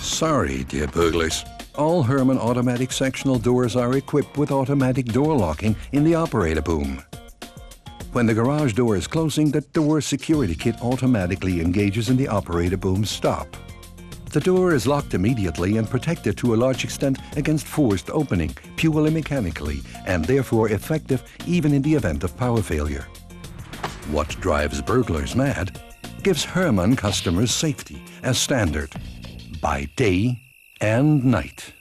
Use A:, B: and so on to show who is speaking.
A: Sorry, dear burglars. All Hörmann automatic sectional doors are equipped with automatic door locking in the operator boom. When the garage door is closing, the door security kit automatically engages in the operator boom stop. The door is locked immediately and protected to a large extent against forced opening, purely mechanically, and therefore effective even in the event of power failure. What drives burglars mad gives Hörmann customers safety as standard, by day and night.